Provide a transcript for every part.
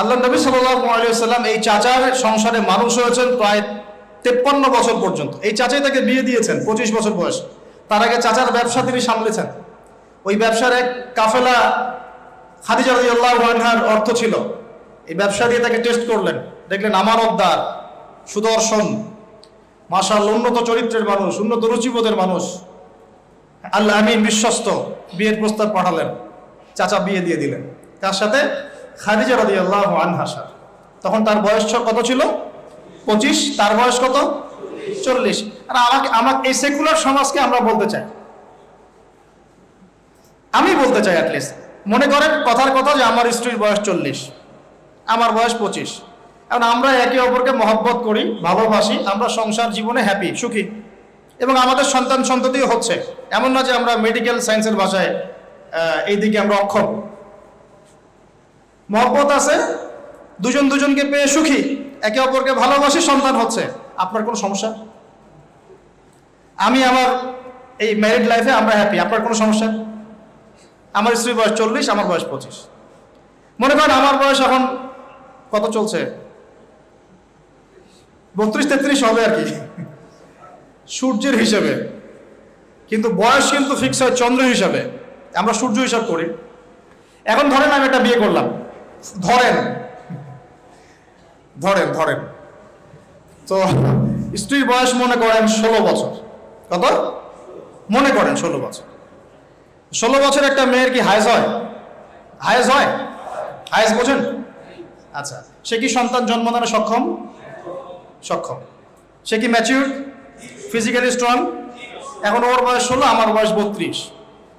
আল্লাহ নবী সাল্লাল্লাহু আলাইহি ওয়াসাল্লাম এই চাচার সংসারে মানুষ হয়েছেন প্রায় 53 বছর পর্যন্ত। এই চাচাই তাকে বিয়ে দিয়েছেন 25 বছর বয়স। তার আগে চাচার ব্যবসা তিনি সামলেছেন। ওই ব্যবসার এক কাফেলা খাদিজা রাদিয়াল্লাহু আনহার অর্থ ছিল। এই ব্যবসা দিয়ে তাকে টেস্ট করলেন, দেখলেন আমানতদার, সুদর্শন, মাশাআল্লাহ উন্নত চরিত্রের মানুষ, উন্নত রুচিবোধের মানুষ, আল্লাহ আমিন, বিশ্বস্ত। বিয়ের প্রস্তাব পাঠালেন, চাচা বিয়ে দিয়ে দিলেন। তার সাথে খাদিজা রাদিয়াল্লাহু আনহার সাথে। তখন তার বয়স কত ছিল? 25। তার বয়স কত? 40। আর আমাকে এই সেকুলার সমাজকে আমরা বলতে চাই, আমি বলতে চাই অ্যাটলিস্ট, মনে করেন কথার কথা যে আমার স্ত্রীর বয়স 40, আমার বয়স 25। এখন আমরা একে অপরকে মহব্বত করি, ভালোবাসি, আমরা সংসার জীবনে হ্যাপি, সুখী, এবং আমাদের সন্তান সন্ততিও হচ্ছে। এমন না যে আমরা মেডিকেল সায়েন্সের ভাষায় এই দিকে আমরা অক্ষম। মহব্বত আছে, দুজন দুজনকে পেয়ে সুখী, একে অপরকে ভালোবাসি, সন্তান হচ্ছে। আপনার কোনো সমস্যা? আমি আমার এই ম্যারিড লাইফে আমরা হ্যাপি, আপনার কোনো সমস্যা? আমার স্ত্রীর বয়স 40, আমার বয়স 25। মনে করেন আমার বয়স এখন কত চলছে? 32-33 হবে আর কি, সূর্যের হিসাবে। কিন্তু বয়স কিন্তু ফিক্স হয় চন্দ্র হিসাবে, আমরা সূর্য হিসাব করি। এখন ধরেন আমি একটা বিয়ে করলাম, ধরেন তো স্ত্রীর বয়স মনে করেন 16 বছর। কত? মনে করেন 16 বছর। 16 বছর একটা মেয়ের কি হায়েজ হয়? হায়েজ হয়? হায়েজ বোঝেন? আচ্ছা, সে কি সন্তান জন্মদানে সক্ষম? সক্ষম। সে কি ম্যাচিউর, ফিজিক্যালি স্ট্রং? এখন ওর বয়স 16, আমার বয়স 32,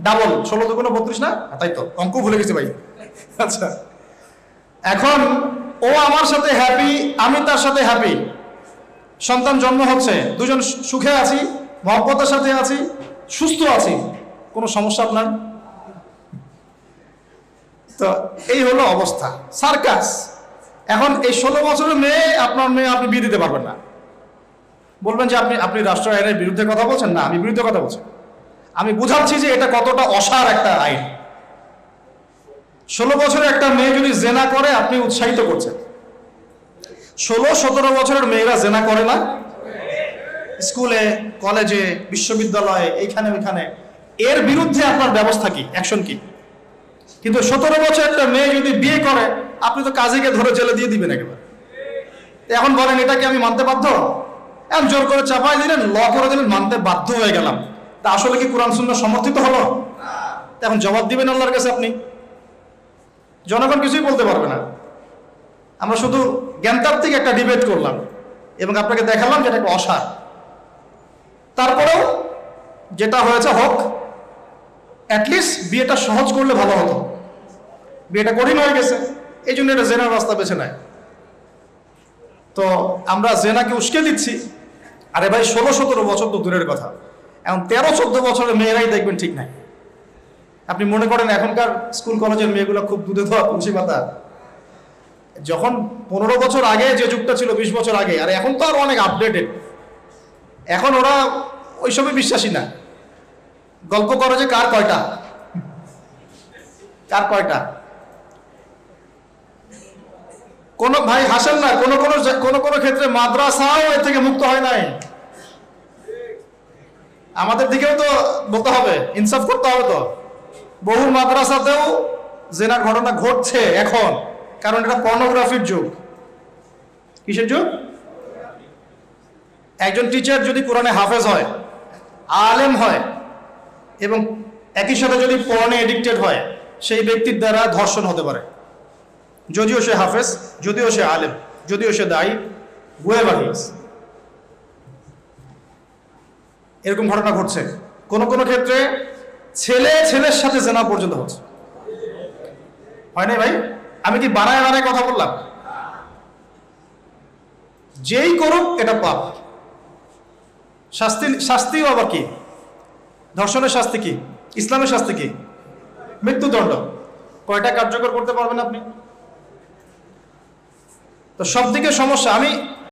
ডাবল। 16 দুগুণ 32 না? তাই তো, অঙ্ক ভুলে গেছি ভাই। আচ্ছা, এখন ও আমার সাথে হ্যাপি, আমি তার সাথে হ্যাপি, সন্তান জন্ম হচ্ছে, দুজন সুখে আছি, মহব্বতের সাথে আছি, সুস্থ আছি। কোনো সমস্যা আপনার? তো এই হলো অবস্থা, সার্কাস। এখন এই 16 বছরের মেয়ে, আপনার মেয়ে, আপনি বিয়ে দিতে পারবেন না। বলবেন যে আপনি রাষ্ট্র আইনের বিরুদ্ধে কথা বলছেন। না, আমি বিরুদ্ধে কথা বলছি। আমি বুঝাচ্ছি যে এটা কতটা অসার একটা আইন। 16 বছরের একটা মেয়ে যদি জেনা করে, আপনি উৎসাহিত করছেন। 16-17 বছরের মেয়েরা জেনা করে না? স্কুলে, কলেজে, বিশ্ববিদ্যালয়ে, এইখানে ওইখানে। এর বিরুদ্ধে আপনার ব্যবস্থা কি, অ্যাকশন কি? কিন্তু 17 বছরের একটা মেয়ে যদি বিয়ে করে, আপনি তো কাজীকে ধরে জেলে দিয়ে দিবেন একেবারে। এখন বলেন এটাকে আমি মানতে বাধ্য? এখন জোর করে চাপাই দিলেন, ল করে দিলেন, মানতে বাধ্য হয়ে গেলাম। তা আসলে কি কোরআন সুন্নাহ সমর্থিত হলো? এখন জবাব দিবেন আল্লাহর কাছে আপনি। জনগণ কিছুই বলতে পারবে না। আমরা শুধু জ্ঞানতাত্ত্বিক একটা ডিবেট করলাম এবং আপনাকে দেখালাম যেটা একটা অসার। তারপরেও যেটা হয়েছে হোক, অ্যাটলিস্ট বিয়েটা সহজ করলে ভালো হতো। বিয়েটা কঠিন হয়ে গেছে, এই জন্য এটা জেনার রাস্তা বেছে নেয়। তো আমরা জেনাকে উস্কে দিচ্ছি। আরে ভাই, 16-17 বছর তো দূরের কথা, এখন 13-14 বছরের মেয়েরাই দেখবেন ঠিক নাই। আপনি মনে করেন এখনকার স্কুল কলেজের মেয়েগুলো খুব দুধে ধোয়া তুলসী পাতা? যখন 15 বছর আগে যে যুগটা ছিল, 20 বছর আগে, আর এখন তো আর অনেক আপডেটেড। এখন ওরা ওইসবে বিশ্বাসী না। গল্প করে যে কার কয়টা, কার কয়টা। কোন ভাই হাসেন না, কোন ক্ষেত্রে মাদ্রাসাও এর থেকে মুক্ত হয় নাই। আমাদের দিকেও তো বলতে হবে, ইনসাফ করতে হবে। তো বহু মাদ্রাসাতেও জেনার ঘটনা ঘটছে এখন, কারণ এটা পর্নোগ্রাফির যুগ। কিসের যুগ? একজন টিচার যদি কোরআনে হাফেজ হয়, আলেম হয়, এবং একই সাথে যদি পর্নে এডিক্টেড হয়, সেই ব্যক্তির দ্বারা ধর্ষণ হতে পারে। যদিও সে হাফেজ, যদিও সে আলেম, যদিও সে দায়ী, whoever he is। এরকম ঘটনা ঘটছে। কোন ক্ষেত্রে ছেলের সাথে জেনা পর্যন্ত হচ্ছে। হয় নাই ভাই? আমি কি বানায় কথা বললাম? যেই করুক এটা পাপ। শাস্তিও আবার কি? ধর্ষণের শাস্তি কি? ইসলামের শাস্তি কি? মৃত্যুদণ্ড। কয়টা কার্যকর করতে পারবেন আপনি? তো সব দিকে সমস্যা। আমি